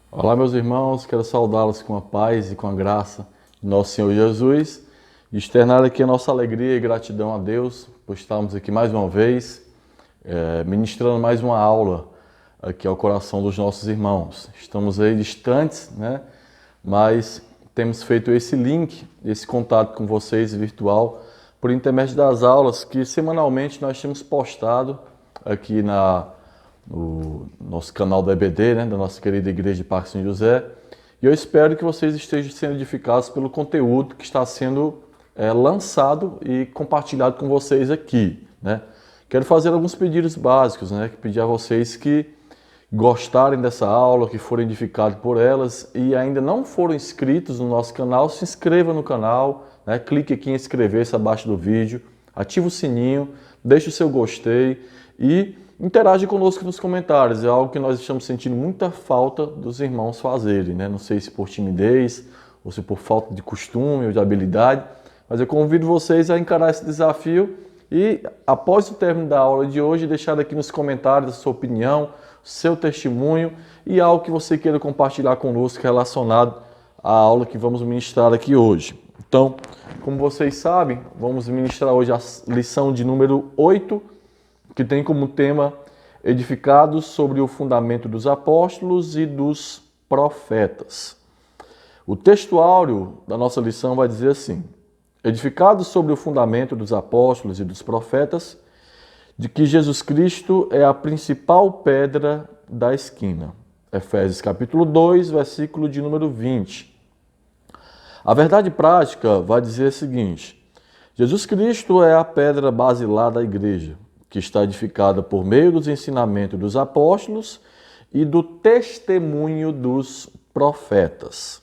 Olá, meus irmãos, quero saudá-los com a paz e com a graça de nosso Senhor Jesus e externar aqui a nossa alegria e gratidão a Deus por estarmos aqui mais uma vez, ministrando mais uma aula aqui ao coração dos nossos irmãos. Estamos aí distantes, né? Mas temos feito esse link, esse contato com vocês virtual por intermédio das aulas que semanalmente nós temos postado aqui no nosso canal da EBD, né, da nossa querida Igreja de Parque São José. E eu espero que vocês estejam sendo edificados pelo conteúdo que está sendo lançado e compartilhado com vocês aqui, né? Quero fazer alguns pedidos básicos, né? Pedir a vocês que gostarem dessa aula, que forem edificados por elas e ainda não foram inscritos no nosso canal, se inscreva no canal, né? Clique aqui em inscrever-se abaixo do vídeo, ative o sininho, deixe o seu gostei e interage conosco nos comentários. É algo que nós estamos sentindo muita falta dos irmãos fazerem, né? Não sei se por timidez ou se por falta de costume ou de habilidade, mas eu convido vocês a encarar esse desafio e, após o término da aula de hoje, deixar aqui nos comentários a sua opinião, seu testemunho e algo que você queira compartilhar conosco relacionado à aula que vamos ministrar aqui hoje. Então, como vocês sabem, vamos ministrar hoje a lição de número 8, que tem como tema edificados sobre o fundamento dos apóstolos e dos profetas. O texto áureo da nossa lição vai dizer assim: edificados sobre o fundamento dos apóstolos e dos profetas, de que Jesus Cristo é a principal pedra da esquina. Efésios capítulo 2, versículo de número 20. A verdade prática vai dizer o seguinte: Jesus Cristo é a pedra basilar da igreja, que está edificada por meio dos ensinamentos dos apóstolos e do testemunho dos profetas.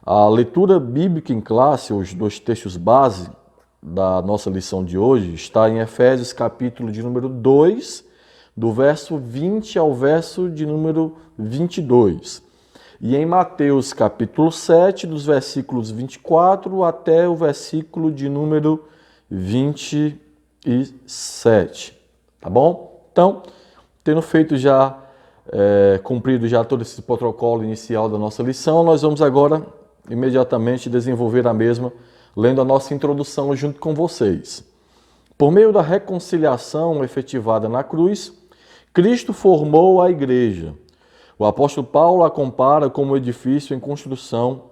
A leitura bíblica em classe, os dois textos base da nossa lição de hoje, está em Efésios capítulo de número 2, do verso 20 ao verso de número 22. E em Mateus capítulo 7, dos versículos 24 até o versículo de número 27. Tá bom? Então, tendo feito já, cumprido já todo esse protocolo inicial da nossa lição, nós vamos agora imediatamente desenvolver a mesma, lendo a nossa introdução junto com vocês. Por meio da reconciliação efetivada na cruz, Cristo formou a igreja. O apóstolo Paulo a compara como edifício em construção.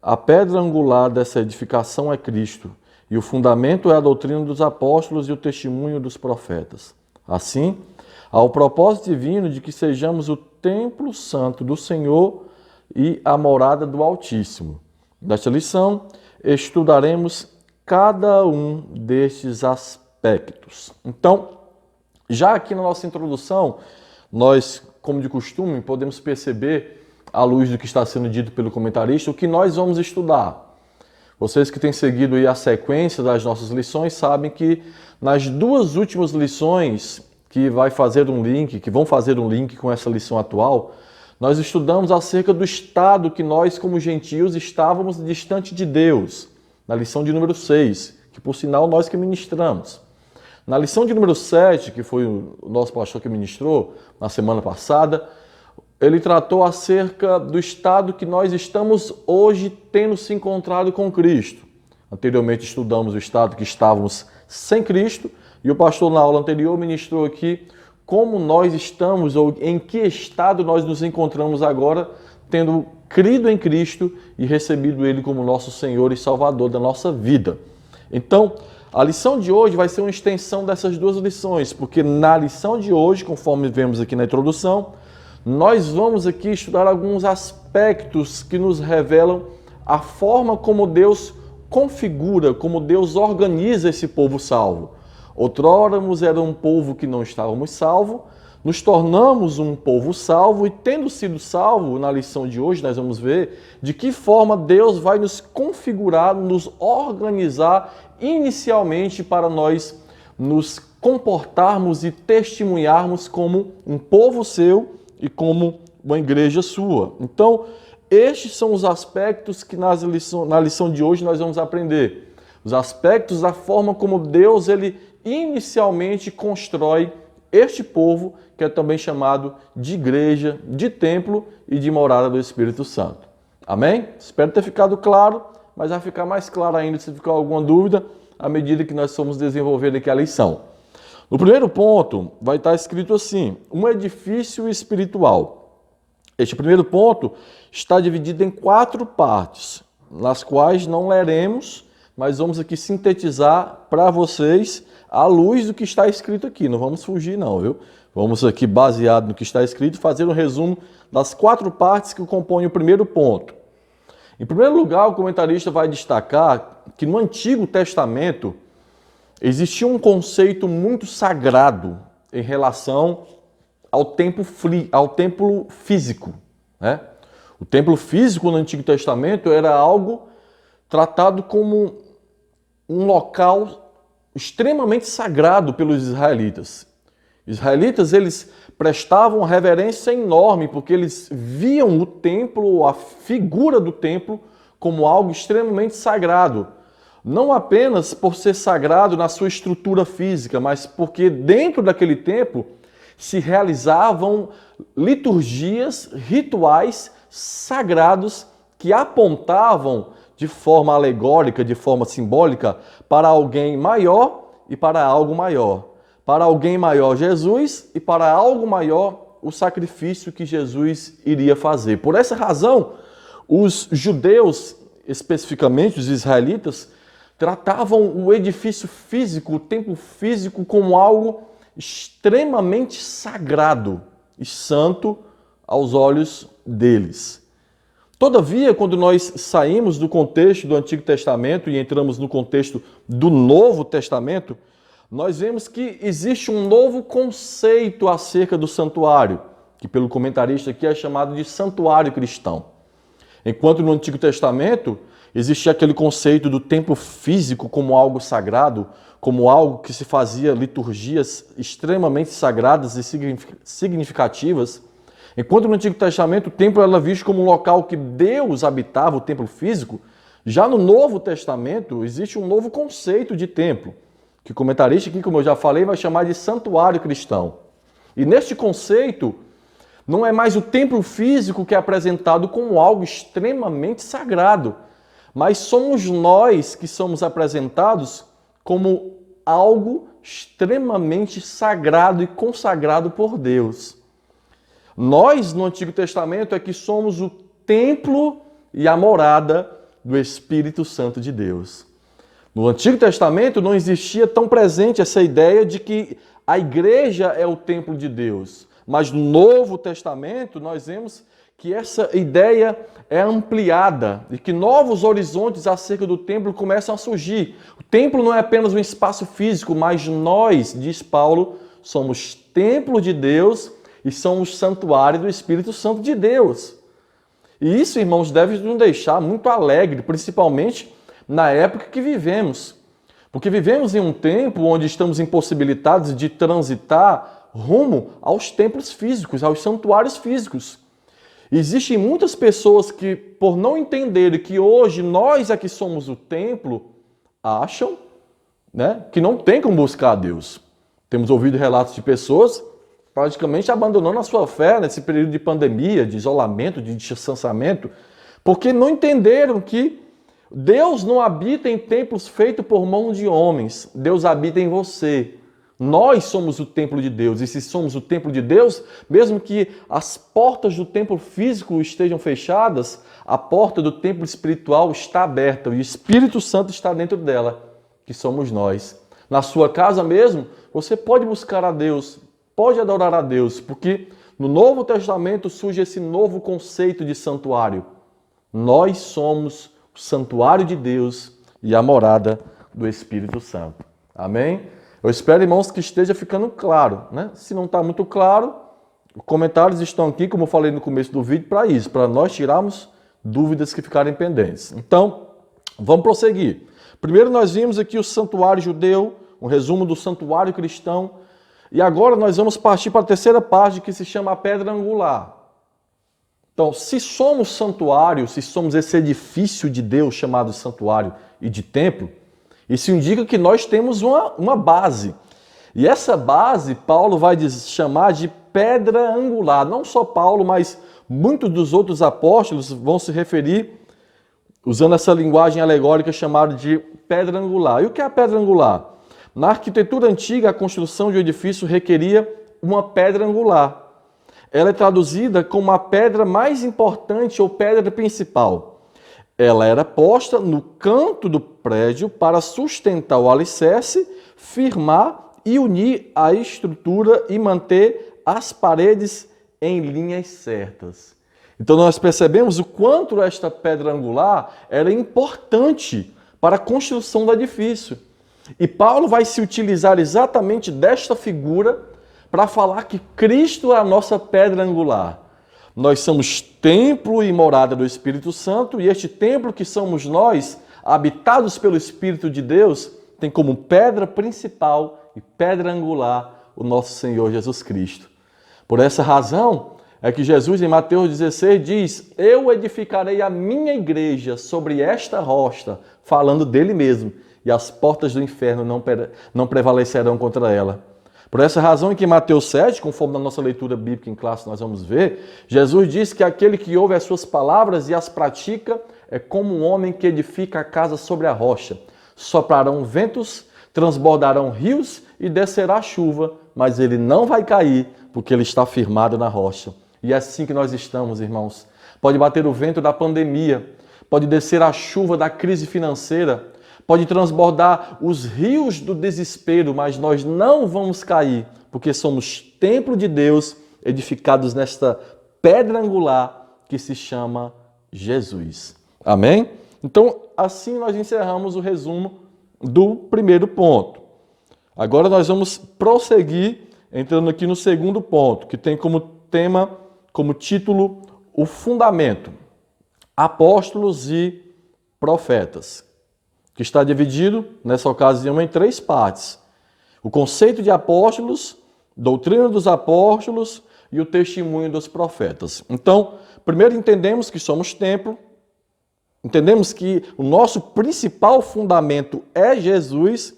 A pedra angular dessa edificação é Cristo, e o fundamento é a doutrina dos apóstolos e o testemunho dos profetas. Assim, há o propósito divino de que sejamos o templo santo do Senhor e a morada do Altíssimo. Nesta lição, estudaremos cada um destes aspectos. Então, já aqui na nossa introdução, nós, como de costume, podemos perceber, à luz do que está sendo dito pelo comentarista, o que nós vamos estudar. Vocês que têm seguido aí a sequência das nossas lições sabem que nas duas últimas lições que vão fazer um link com essa lição atual, nós estudamos acerca do estado que nós, como gentios, estávamos distante de Deus, na lição de número 6, que por sinal nós que ministramos. Na lição de número 7, que foi o nosso pastor que ministrou na semana passada, ele tratou acerca do estado que nós estamos hoje tendo se encontrado com Cristo. Anteriormente estudamos o estado que estávamos sem Cristo e o pastor na aula anterior ministrou aqui como nós estamos ou em que estado nós nos encontramos agora, tendo crido em Cristo e recebido Ele como nosso Senhor e Salvador da nossa vida. Então, a lição de hoje vai ser uma extensão dessas duas lições, porque na lição de hoje, conforme vemos aqui na introdução, nós vamos aqui estudar alguns aspectos que nos revelam a forma como Deus configura, como Deus organiza esse povo salvo. Outrora era um povo que não estávamos salvos, nos tornamos um povo salvo e, tendo sido salvo, na lição de hoje nós vamos ver de que forma Deus vai nos configurar, nos organizar inicialmente para nós nos comportarmos e testemunharmos como um povo seu e como uma igreja sua. Então, estes são os aspectos que na lição de hoje nós vamos aprender. Os aspectos da forma como Deus ele inicialmente constrói este povo que é também chamado de igreja, de templo e de morada do Espírito Santo. Amém? Espero ter ficado claro, mas vai ficar mais claro ainda se ficar alguma dúvida à medida que nós formos desenvolvendo aqui a lição. No primeiro ponto vai estar escrito assim, um edifício espiritual. Este primeiro ponto está dividido em 4 partes, nas quais não leremos, mas vamos aqui sintetizar para vocês à luz do que está escrito aqui. Não vamos fugir não, viu? Vamos aqui, baseado no que está escrito, fazer um resumo das 4 partes que compõem o primeiro ponto. Em primeiro lugar, o comentarista vai destacar que no Antigo Testamento existia um conceito muito sagrado em relação ao templo físico, né? O templo físico no Antigo Testamento era algo tratado como um local extremamente sagrado pelos israelitas. Os israelitas, eles prestavam uma reverência enorme, porque eles viam o templo, a figura do templo, como algo extremamente sagrado. Não apenas por ser sagrado na sua estrutura física, mas porque dentro daquele templo se realizavam liturgias, rituais sagrados que apontavam de forma alegórica, de forma simbólica, para alguém maior e para algo maior. Para alguém maior, Jesus, e para algo maior, o sacrifício que Jesus iria fazer. Por essa razão, os judeus, especificamente os israelitas, tratavam o edifício físico, o templo físico, como algo extremamente sagrado e santo aos olhos deles. Todavia, quando nós saímos do contexto do Antigo Testamento e entramos no contexto do Novo Testamento, nós vemos que existe um novo conceito acerca do santuário, que pelo comentarista aqui é chamado de santuário cristão. Enquanto no Antigo Testamento existia aquele conceito do templo físico como algo sagrado, como algo que se fazia liturgias extremamente sagradas e significativas, enquanto no Antigo Testamento o templo era visto como um local que Deus habitava, o templo físico, já no Novo Testamento existe um novo conceito de templo, que o comentarista aqui, como eu já falei, vai chamar de santuário cristão. E neste conceito, não é mais o templo físico que é apresentado como algo extremamente sagrado, mas somos nós que somos apresentados como algo extremamente sagrado e consagrado por Deus. Nós, no Antigo Testamento, é que somos o templo e a morada do Espírito Santo de Deus. No Antigo Testamento não existia tão presente essa ideia de que a igreja é o templo de Deus. Mas no Novo Testamento nós vemos que essa ideia é ampliada e que novos horizontes acerca do templo começam a surgir. O templo não é apenas um espaço físico, mas nós, diz Paulo, somos templo de Deus e somos santuário do Espírito Santo de Deus. E isso, irmãos, deve nos deixar muito alegre, principalmente na época que vivemos. Porque vivemos em um tempo onde estamos impossibilitados de transitar rumo aos templos físicos, aos santuários físicos. Existem muitas pessoas que, por não entenderem que hoje nós é que somos o templo, acham, né, que não tem como buscar a Deus. Temos ouvido relatos de pessoas praticamente abandonando a sua fé nesse período de pandemia, de isolamento, de distanciamento, porque não entenderam que Deus não habita em templos feitos por mão de homens. Deus habita em você. Nós somos o templo de Deus. E se somos o templo de Deus, mesmo que as portas do templo físico estejam fechadas, a porta do templo espiritual está aberta. E o Espírito Santo está dentro dela, que somos nós. Na sua casa mesmo, você pode buscar a Deus, pode adorar a Deus, porque no Novo Testamento surge esse novo conceito de santuário. Nós somos o santuário de Deus e a morada do Espírito Santo. Amém? Eu espero, irmãos, que esteja ficando claro, né? Se não está muito claro, os comentários estão aqui, como eu falei no começo do vídeo, para isso, para nós tirarmos dúvidas que ficarem pendentes. Então, vamos prosseguir. Primeiro nós vimos aqui o santuário judeu, um resumo do santuário cristão, e agora nós vamos partir para a terceira parte, que se chama a pedra angular. Então, se somos santuário, se somos esse edifício de Deus chamado santuário e de templo, isso indica que nós temos uma base. E essa base, Paulo vai chamar de pedra angular. Não só Paulo, mas muitos dos outros apóstolos vão se referir, usando essa linguagem alegórica, chamada de pedra angular. E o que é a pedra angular? Na arquitetura antiga, a construção de um edifício requeria uma pedra angular. Ela é traduzida como a pedra mais importante ou pedra principal. Ela era posta no canto do prédio para sustentar o alicerce, firmar e unir a estrutura e manter as paredes em linhas certas. Então nós percebemos o quanto esta pedra angular era importante para a construção do edifício. E Paulo vai se utilizar exatamente desta figura para falar que Cristo é a nossa pedra angular. Nós somos templo e morada do Espírito Santo, e este templo que somos nós, habitados pelo Espírito de Deus, tem como pedra principal e pedra angular o nosso Senhor Jesus Cristo. Por essa razão é que Jesus em Mateus 16 diz: eu edificarei a minha igreja sobre esta rocha, falando dele mesmo, e as portas do inferno não prevalecerão contra ela. Por essa razão é que em Mateus 7, conforme na nossa leitura bíblica em classe nós vamos ver, Jesus diz que aquele que ouve as suas palavras e as pratica é como um homem que edifica a casa sobre a rocha. Soprarão ventos, transbordarão rios e descerá chuva, mas ele não vai cair, porque ele está firmado na rocha. E é assim que nós estamos, irmãos. Pode bater o vento da pandemia, pode descer a chuva da crise financeira, pode transbordar os rios do desespero, mas nós não vamos cair, porque somos templo de Deus, edificados nesta pedra angular que se chama Jesus. Amém? Então, assim nós encerramos o resumo do primeiro ponto. Agora nós vamos prosseguir, entrando aqui no segundo ponto, que tem como tema, como título, o fundamento, apóstolos e profetas, que está dividido, nessa ocasião, em 3 partes. O conceito de apóstolos, doutrina dos apóstolos e o testemunho dos profetas. Então, primeiro entendemos que somos templo, entendemos que o nosso principal fundamento é Jesus,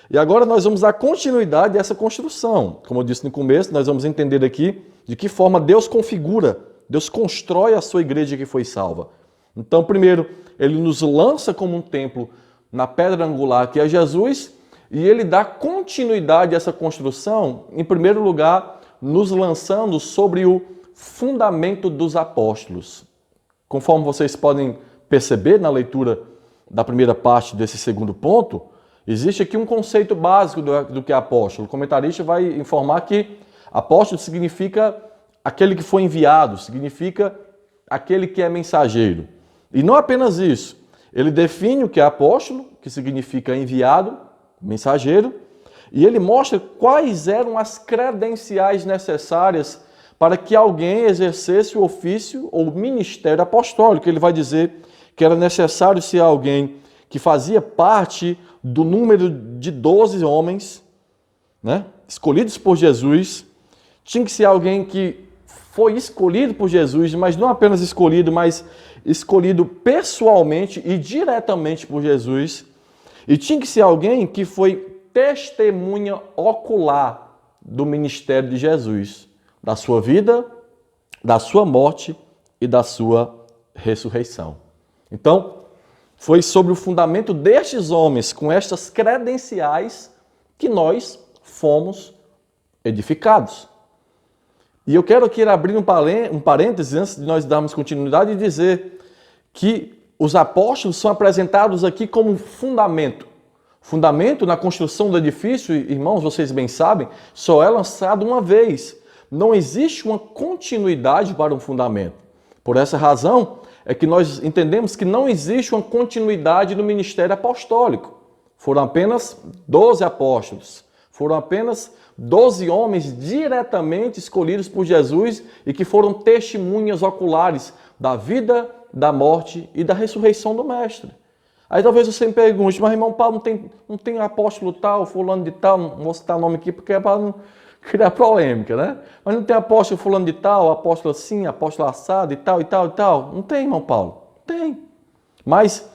e agora nós vamos dar continuidade dessa construção. Como eu disse no começo, nós vamos entender aqui de que forma Deus configura, Deus constrói a sua igreja que foi salva. Então, primeiro, ele nos lança como um templo na pedra angular que é Jesus, e ele dá continuidade a essa construção, em primeiro lugar, nos lançando sobre o fundamento dos apóstolos. Conforme vocês podem perceber na leitura da primeira parte desse segundo ponto, existe aqui um conceito básico do que é apóstolo. O comentarista vai informar que apóstolo significa aquele que foi enviado, significa aquele que é mensageiro. E não apenas isso, ele define o que é apóstolo, que significa enviado, mensageiro, e ele mostra quais eram as credenciais necessárias para que alguém exercesse o ofício ou ministério apostólico. Ele vai dizer que era necessário ser alguém que fazia parte do número de 12 homens, né, escolhidos por Jesus. Tinha que ser alguém que foi escolhido por Jesus, mas não apenas escolhido, mas escolhido pessoalmente e diretamente por Jesus. E tinha que ser alguém que foi testemunha ocular do ministério de Jesus, da sua vida, da sua morte e da sua ressurreição. Então, foi sobre o fundamento destes homens, com estas credenciais, que nós fomos edificados. E eu quero aqui abrir um parênteses antes de nós darmos continuidade e dizer que os apóstolos são apresentados aqui como fundamento. Fundamento na construção do edifício, irmãos, vocês bem sabem, só é lançado uma vez. Não existe uma continuidade para um fundamento. Por essa razão é que nós entendemos que não existe uma continuidade no ministério apostólico. Foram apenas 12 apóstolos. Foram apenas 12 homens diretamente escolhidos por Jesus e que foram testemunhas oculares da vida, da morte e da ressurreição do Mestre. Aí talvez você me pergunte, mas irmão Paulo, não tem apóstolo tal, fulano de tal, não vou citar o nome aqui porque é para não criar polêmica, né? Mas não tem apóstolo fulano de tal, apóstolo assim, apóstolo assado e tal, e tal, e tal. Não tem, irmão Paulo? Tem. Mas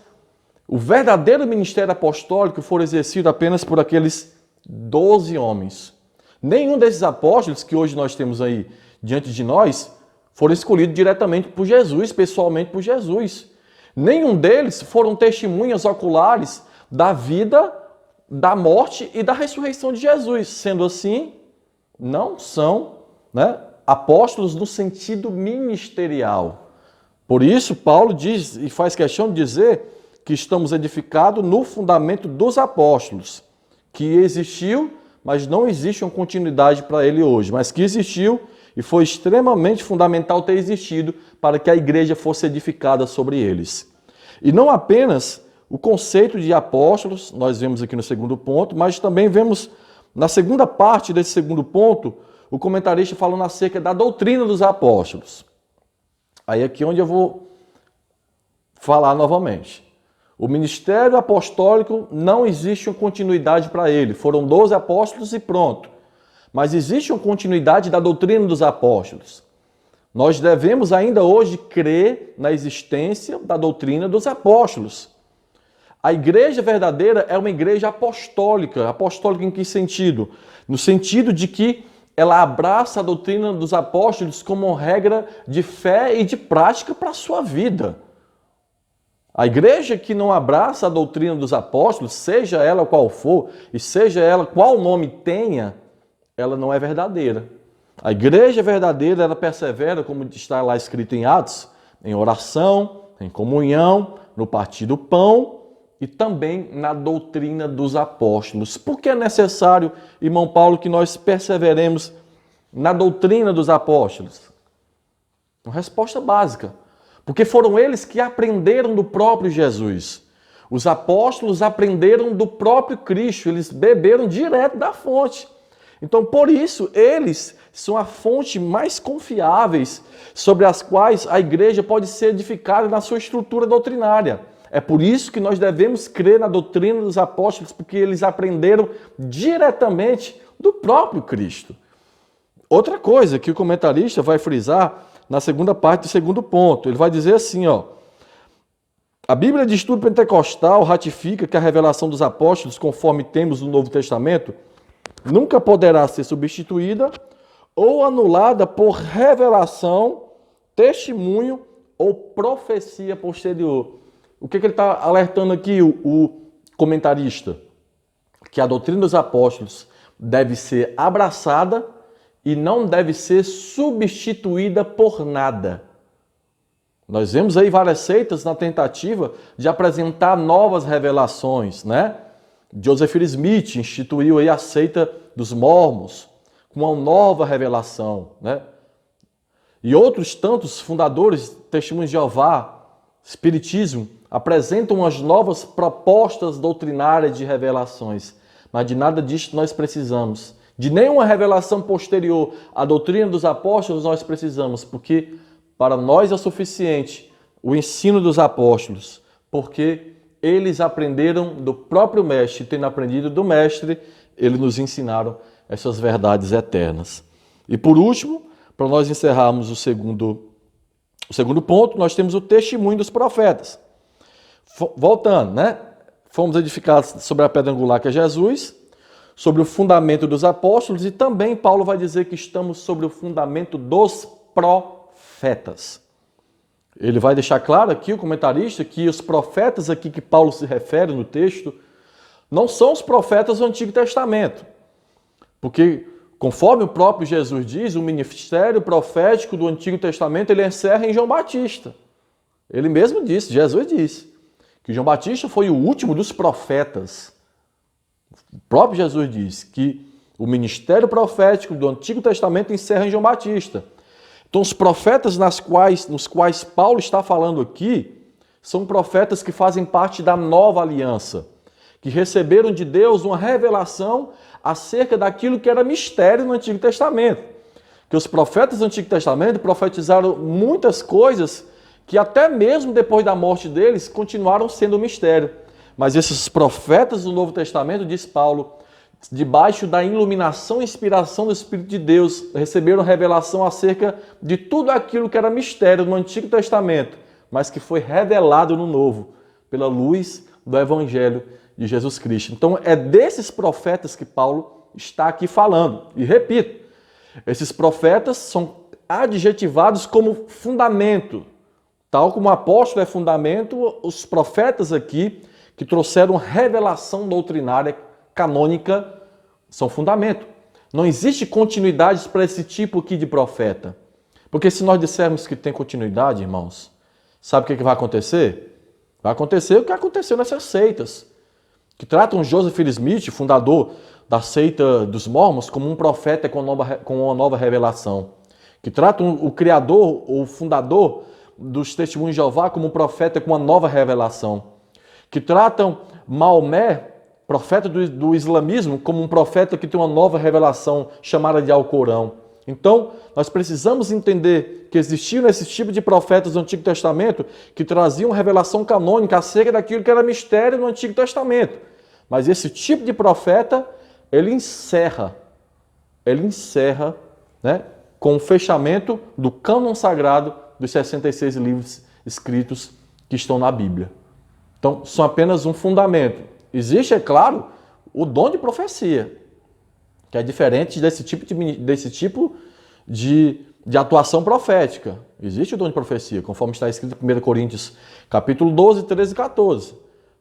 o verdadeiro ministério apostólico foi exercido apenas por aqueles 12 homens. Nenhum desses apóstolos que hoje nós temos aí diante de nós foram escolhidos diretamente por Jesus, pessoalmente por Jesus. Nenhum deles foram testemunhas oculares da vida, da morte e da ressurreição de Jesus. Sendo assim, não são, apóstolos no sentido ministerial. Por isso, Paulo diz e faz questão de dizer que estamos edificados no fundamento dos apóstolos, que existiu, mas não existe uma continuidade para ele hoje, mas que existiu e foi extremamente fundamental ter existido para que a igreja fosse edificada sobre eles. E não apenas o conceito de apóstolos, nós vemos aqui no segundo ponto, mas também vemos na segunda parte desse segundo ponto, o comentarista falando acerca da doutrina dos apóstolos. Aí aqui onde eu vou falar novamente. O ministério apostólico não existe uma continuidade para ele. Foram 12 apóstolos e pronto. Mas existe uma continuidade da doutrina dos apóstolos. Nós devemos ainda hoje crer na existência da doutrina dos apóstolos. A igreja verdadeira é uma igreja apostólica. Apostólica em que sentido? No sentido de que ela abraça a doutrina dos apóstolos como regra de fé e de prática para a sua vida. A igreja que não abraça a doutrina dos apóstolos, seja ela qual for, e seja ela qual nome tenha, ela não é verdadeira. A igreja verdadeira, ela persevera, como está lá escrito em Atos, em oração, em comunhão, no partir do pão e também na doutrina dos apóstolos. Por que é necessário, irmão Paulo, que nós perseveremos na doutrina dos apóstolos? Uma resposta básica. Porque foram eles que aprenderam do próprio Jesus. Os apóstolos aprenderam do próprio Cristo, eles beberam direto da fonte. Então, por isso, eles são a fonte mais confiáveis sobre as quais a igreja pode ser edificada na sua estrutura doutrinária. É por isso que nós devemos crer na doutrina dos apóstolos, porque eles aprenderam diretamente do próprio Cristo. Outra coisa que o comentarista vai frisar na segunda parte do segundo ponto, ele vai dizer assim, a Bíblia de Estudo Pentecostal ratifica que a revelação dos apóstolos, conforme temos no Novo Testamento, nunca poderá ser substituída ou anulada por revelação, testemunho ou profecia posterior. O que ele está alertando aqui, o comentarista? Que a doutrina dos apóstolos deve ser abraçada e não deve ser substituída por nada. Nós vemos aí várias seitas na tentativa de apresentar novas revelações, Joseph Smith instituiu aí a seita dos Mormons com uma nova revelação, E outros tantos fundadores, Testemunhos de Jeová, Espiritismo, apresentam as novas propostas doutrinárias de revelações. Mas de nada disso nós precisamos. De nenhuma revelação posterior à doutrina dos apóstolos nós precisamos, porque para nós é suficiente o ensino dos apóstolos, porque eles aprenderam do próprio Mestre, tendo aprendido do Mestre, eles nos ensinaram essas verdades eternas. E por último, para nós encerrarmos o segundo ponto, nós temos o testemunho dos profetas. Voltando, Fomos edificados sobre a pedra angular que é Jesus, sobre o fundamento dos apóstolos e também Paulo vai dizer que estamos sobre o fundamento dos profetas. Ele vai deixar claro aqui, o comentarista, que os profetas aqui que Paulo se refere no texto não são os profetas do Antigo Testamento. Porque, conforme o próprio Jesus diz, o ministério profético do Antigo Testamento ele encerra em João Batista. Ele mesmo disse, Jesus disse, que João Batista foi o último dos profetas. O próprio Jesus diz que o ministério profético do Antigo Testamento encerra em João Batista. Então, os profetas nos quais Paulo está falando aqui são profetas que fazem parte da nova aliança, que receberam de Deus uma revelação acerca daquilo que era mistério no Antigo Testamento. Que os profetas do Antigo Testamento profetizaram muitas coisas que até mesmo depois da morte deles continuaram sendo mistério. Mas esses profetas do Novo Testamento, diz Paulo, debaixo da iluminação e inspiração do Espírito de Deus, receberam revelação acerca de tudo aquilo que era mistério no Antigo Testamento, mas que foi revelado no Novo, pela luz do Evangelho de Jesus Cristo. Então, é desses profetas que Paulo está aqui falando. E repito, esses profetas são adjetivados como fundamento. Tal como o apóstolo é fundamento, os profetas aqui, que trouxeram revelação doutrinária canônica, são fundamento. Não existe continuidade para esse tipo aqui de profeta. Porque se nós dissermos que tem continuidade, irmãos, sabe o que vai acontecer? Vai acontecer o que aconteceu nessas seitas, que tratam Joseph Smith, fundador da seita dos Mormons, como um profeta com uma nova revelação. Que tratam o criador, o fundador dos Testemunhos de Jeová, como um profeta com uma nova revelação. Que tratam Maomé, profeta do islamismo, como um profeta que tem uma nova revelação chamada de Alcorão. Então, nós precisamos entender que existiam esse tipo de profetas do Antigo Testamento que traziam revelação canônica acerca daquilo que era mistério no Antigo Testamento. Mas esse tipo de profeta, ele encerra, né, com o fechamento do cânon sagrado dos 66 livros escritos que estão na Bíblia. Então, são apenas um fundamento. Existe, é claro, o dom de profecia, que é diferente desse tipo de atuação profética. Existe o dom de profecia, conforme está escrito em 1 Coríntios, capítulo 12, 13 e 14.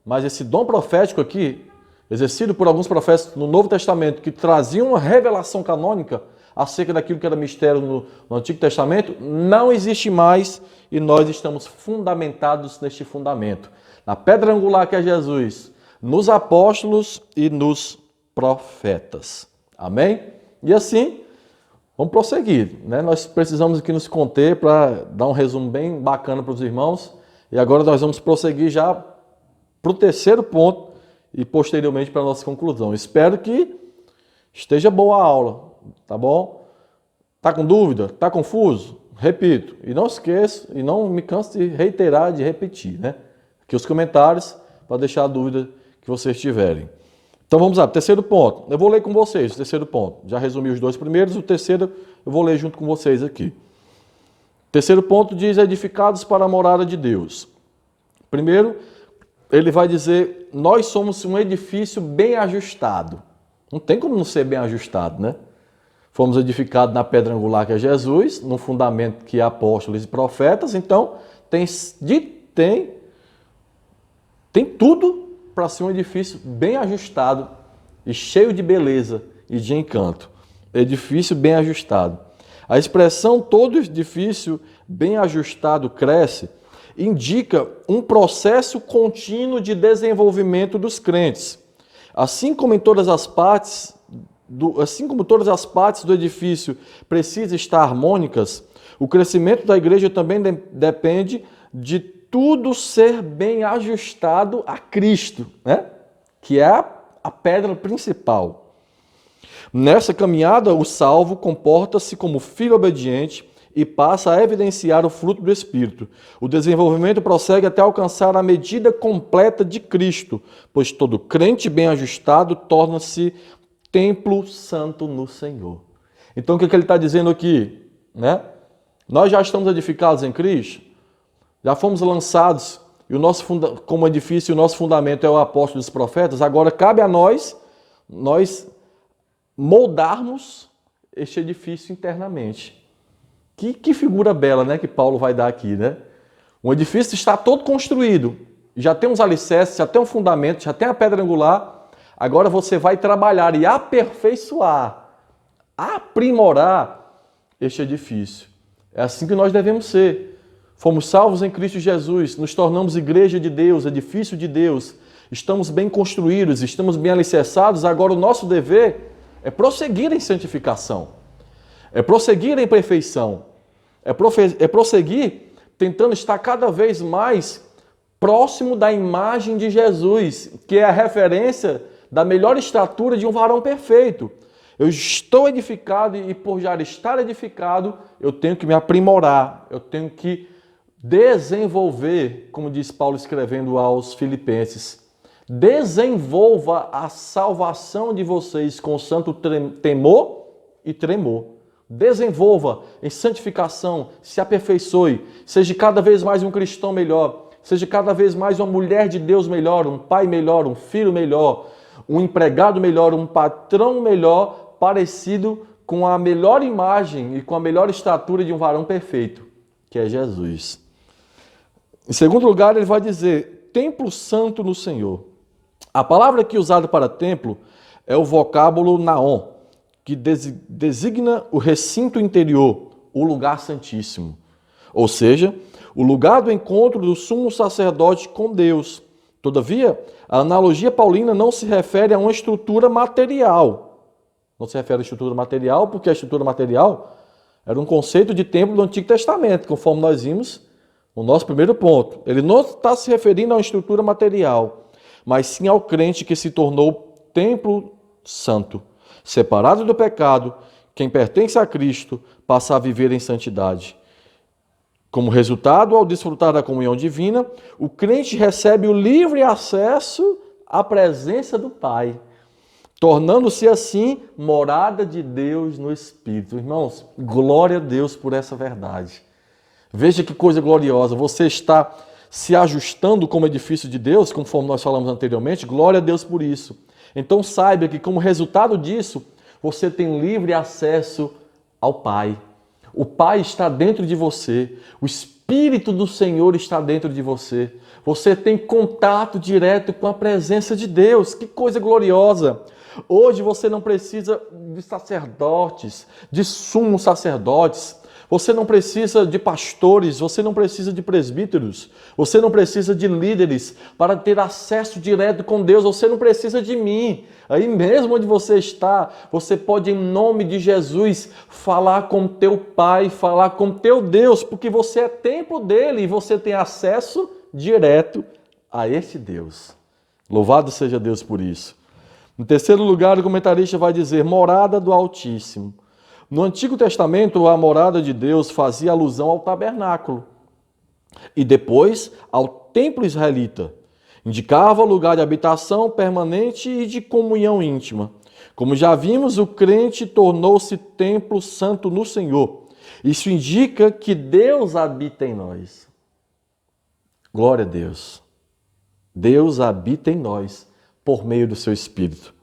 Mas esse dom profético aqui, exercido por alguns profetas no Novo Testamento, que traziam uma revelação canônica acerca daquilo que era mistério no Antigo Testamento, não existe mais e nós estamos fundamentados neste fundamento. Na pedra angular que é Jesus, nos apóstolos e nos profetas. Amém? E assim, vamos prosseguir, né? Nós precisamos aqui nos conter para dar um resumo bem bacana para os irmãos. E agora nós vamos prosseguir já para o terceiro ponto e posteriormente para a nossa conclusão. Espero que esteja boa a aula, tá bom? Tá com dúvida? Tá confuso? Repito. E não esqueça, e não me canse de reiterar, de repetir, né? Aqui os comentários para deixar a dúvida que vocês tiverem. Então vamos lá, terceiro ponto. Eu vou ler com vocês o terceiro ponto. Já resumi os dois primeiros, o terceiro eu vou ler junto com vocês aqui. Terceiro ponto diz: edificados para a morada de Deus. Primeiro, ele vai dizer: nós somos um edifício bem ajustado. Não tem como não ser bem ajustado, né? Fomos edificados na pedra angular que é Jesus, no fundamento que é apóstolos e profetas, então tem tudo para ser um edifício bem ajustado e cheio de beleza e de encanto. Edifício bem ajustado. A expressão todo edifício bem ajustado cresce indica um processo contínuo de desenvolvimento dos crentes. Assim como todas as partes do edifício precisam estar harmônicas, o crescimento da igreja também depende de tudo ser bem ajustado a Cristo, né? Que é a pedra principal. Nessa caminhada, o salvo comporta-se como filho obediente e passa a evidenciar o fruto do Espírito. O desenvolvimento prossegue até alcançar a medida completa de Cristo, pois todo crente bem ajustado torna-se templo santo no Senhor. Então, o que ele está dizendo aqui? Né? Nós já estamos edificados em Cristo, já fomos lançados, e o nosso como edifício, o nosso fundamento é o apóstolo dos profetas. Agora cabe a nós moldarmos este edifício internamente. Que figura bela, né, que Paulo vai dar aqui, né? Um edifício está todo construído, já tem uns alicerces, já tem um fundamento, já tem a pedra angular. Agora você vai trabalhar e aperfeiçoar, aprimorar este edifício. É assim que nós devemos ser. Fomos salvos em Cristo Jesus, nos tornamos igreja de Deus, edifício de Deus. Estamos bem construídos, estamos bem alicerçados. Agora o nosso dever é prosseguir em santificação, é prosseguir em perfeição, é prosseguir tentando estar cada vez mais próximo da imagem de Jesus, que é a referência da melhor estatura de um varão perfeito. Eu estou edificado e por já estar edificado, eu tenho que me aprimorar, eu tenho que desenvolver, como diz Paulo escrevendo aos Filipenses, desenvolva a salvação de vocês com santo temor e tremor. Desenvolva em santificação, se aperfeiçoe, seja cada vez mais um cristão melhor, seja cada vez mais uma mulher de Deus melhor, um pai melhor, um filho melhor, um empregado melhor, um patrão melhor, parecido com a melhor imagem e com a melhor estatura de um varão perfeito, que é Jesus. Em segundo lugar, ele vai dizer, templo santo no Senhor. A palavra aqui usada para templo é o vocábulo naon, que designa o recinto interior, o lugar santíssimo. Ou seja, o lugar do encontro do sumo sacerdote com Deus. Todavia, a analogia paulina não se refere a uma estrutura material. Não se refere à estrutura material, porque a estrutura material era um conceito de templo do Antigo Testamento, conforme nós vimos no nosso primeiro ponto. Ele não está se referindo a uma estrutura material, mas sim ao crente que se tornou templo santo, separado do pecado, quem pertence a Cristo passa a viver em santidade. Como resultado, ao desfrutar da comunhão divina, o crente recebe o livre acesso à presença do Pai, tornando-se assim morada de Deus no Espírito. Irmãos, glória a Deus por essa verdade. Veja que coisa gloriosa, você está se ajustando como edifício de Deus, conforme nós falamos anteriormente, glória a Deus por isso. Então saiba que como resultado disso, você tem livre acesso ao Pai. O Pai está dentro de você, o Espírito do Senhor está dentro de você. Você tem contato direto com a presença de Deus, que coisa gloriosa! Hoje você não precisa de sacerdotes, de sumos sacerdotes, você não precisa de pastores, você não precisa de presbíteros, você não precisa de líderes para ter acesso direto com Deus, você não precisa de mim. Aí mesmo onde você está, você pode, em nome de Jesus, falar com teu Pai, falar com teu Deus, porque você é templo dele e você tem acesso direto a esse Deus. Louvado seja Deus por isso. Em terceiro lugar, o comentarista vai dizer, morada do Altíssimo. No Antigo Testamento, a morada de Deus fazia alusão ao tabernáculo e depois ao templo israelita. Indicava lugar de habitação permanente e de comunhão íntima. Como já vimos, o crente tornou-se templo santo no Senhor. Isso indica que Deus habita em nós. Glória a Deus. Deus habita em nós por meio do seu Espírito.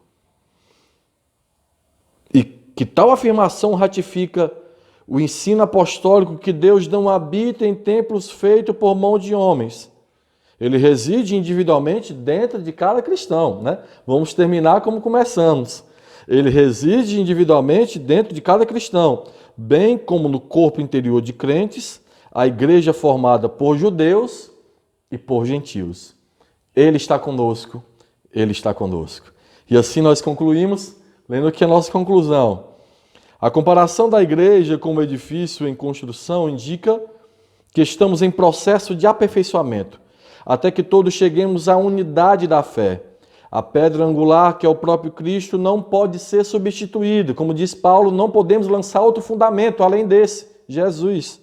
E que tal afirmação ratifica o ensino apostólico que Deus não habita em templos feitos por mão de homens. Ele reside individualmente dentro de cada cristão, né? Vamos terminar como começamos. Ele reside individualmente dentro de cada cristão, bem como no corpo interior de crentes, a igreja formada por judeus e por gentios. Ele está conosco, Ele está conosco. E assim nós concluímos, lendo aqui a nossa conclusão. A comparação da igreja como edifício em construção indica que estamos em processo de aperfeiçoamento, até que todos cheguemos à unidade da fé. A pedra angular, que é o próprio Cristo, não pode ser substituída. Como diz Paulo, não podemos lançar outro fundamento além desse, Jesus.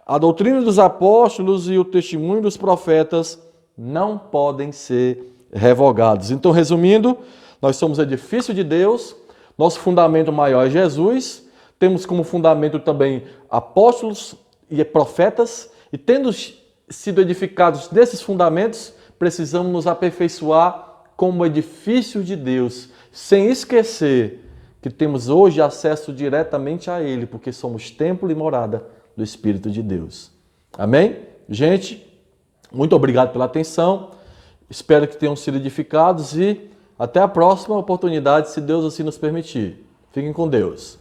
A doutrina dos apóstolos e o testemunho dos profetas não podem ser revogados. Então, resumindo, nós somos edifício de Deus, nosso fundamento maior é Jesus, temos como fundamento também apóstolos e profetas, e tendo sido edificados desses fundamentos, precisamos nos aperfeiçoar como edifício de Deus, sem esquecer que temos hoje acesso diretamente a Ele, porque somos templo e morada do Espírito de Deus. Amém? Gente, muito obrigado pela atenção, espero que tenham sido edificados e até a próxima oportunidade, se Deus assim nos permitir. Fiquem com Deus.